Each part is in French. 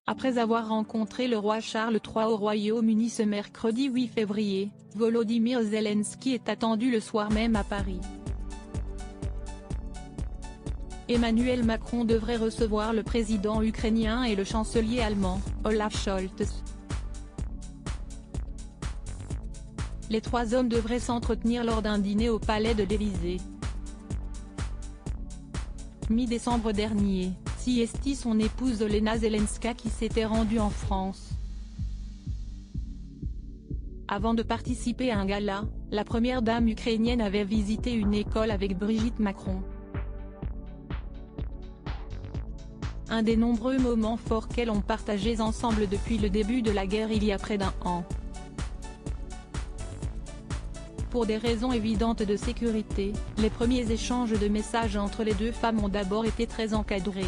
Après avoir rencontré le roi Charles III au Royaume-Uni ce mercredi 8 février, Volodymyr Zelensky est attendu le soir même à Paris. Emmanuel Macron devrait recevoir le président ukrainien et le chancelier allemand, Olaf Scholz. Les trois hommes devraient s'entretenir lors d'un dîner au palais de l'Élysée. Mi-décembre dernier, c'est son épouse Olena Zelenska qui s'était rendue en France. Avant de participer à un gala, la première dame ukrainienne avait visité une école avec Brigitte Macron. Un des nombreux moments forts qu'elles ont partagés ensemble depuis le début de la guerre il y a près d'un an. Pour des raisons évidentes de sécurité, les premiers échanges de messages entre les deux femmes ont d'abord été très encadrés.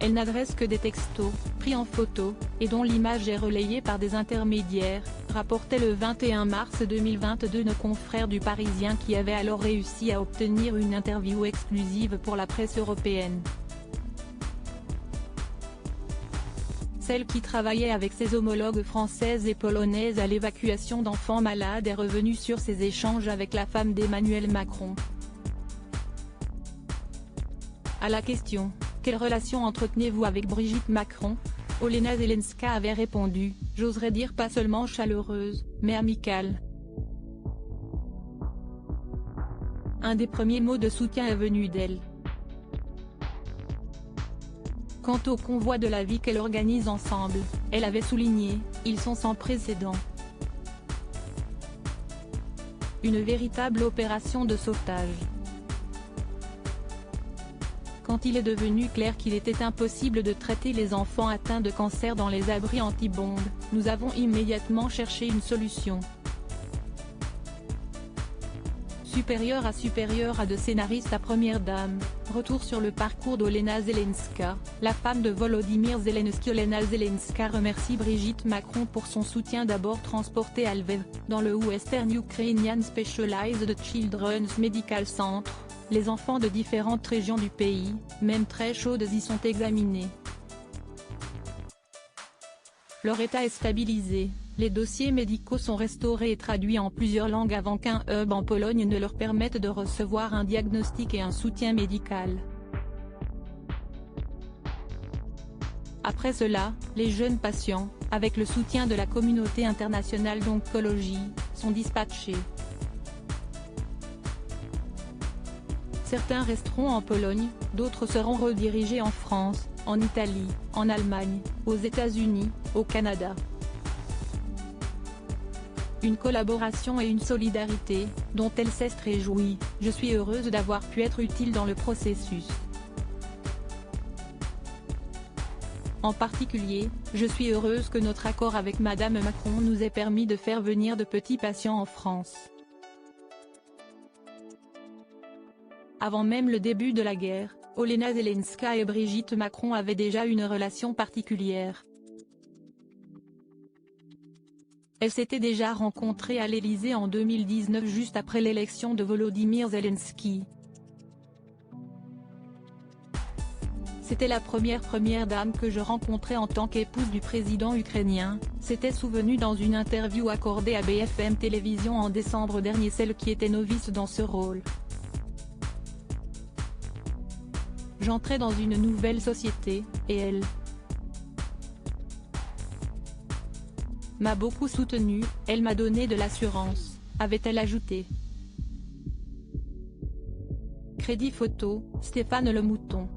Elles n'adressent que des textos, pris en photo, et dont l'image est relayée par des intermédiaires, rapportait le 21 mars 2022 nos confrères du Parisien qui avaient alors réussi à obtenir une interview exclusive pour la presse européenne. Celle qui travaillait avec ses homologues françaises et polonaises à l'évacuation d'enfants malades est revenue sur ses échanges avec la femme d'Emmanuel Macron. À la question « Quelle relation entretenez-vous avec Brigitte Macron ?», Olena Zelenska avait répondu « J'oserais dire pas seulement chaleureuse, mais amicale ». Un des premiers mots de soutien est venu d'elle. Quant au convoi de la vie qu'elle organise ensemble, elle avait souligné « Ils sont sans précédent ». Une véritable opération de sauvetage. Quand il est devenu clair qu'il était impossible de traiter les enfants atteints de cancer dans les abris anti-bombes, nous avons immédiatement cherché une solution. Supérieure à de scénariste à première dame, retour sur le parcours d'Olena Zelenska, la femme de Volodymyr Zelensky. Olena Zelenska remercie Brigitte Macron pour son soutien d'abord transporté à Lviv, dans le Western Ukrainian Specialized Children's Medical Center. Les enfants de différentes régions du pays, même très chaudes, y sont examinés. Leur état est stabilisé, les dossiers médicaux sont restaurés et traduits en plusieurs langues avant qu'un hub en Pologne ne leur permette de recevoir un diagnostic et un soutien médical. Après cela, les jeunes patients, avec le soutien de la communauté internationale d'oncologie, sont dispatchés. Certains resteront en Pologne, d'autres seront redirigés en France, en Italie, en Allemagne, aux États-Unis, au Canada. Une collaboration et une solidarité, dont elle s'est réjouie. Je suis heureuse d'avoir pu être utile dans le processus. En particulier, je suis heureuse que notre accord avec Madame Macron nous ait permis de faire venir de petits patients en France. Avant même le début de la guerre, Olena Zelenska et Brigitte Macron avaient déjà une relation particulière. Elles s'étaient déjà rencontrées à l'Élysée en 2019 juste après l'élection de Volodymyr Zelensky. C'était la première dame que je rencontrais en tant qu'épouse du président ukrainien, s'était souvenu dans une interview accordée à BFM Télévision en décembre dernier celle qui était novice dans ce rôle. J'entrais dans une nouvelle société, et elle m'a beaucoup soutenue, elle m'a donné de l'assurance, avait-elle ajouté. Crédit photo, Stéphane Le Mouton.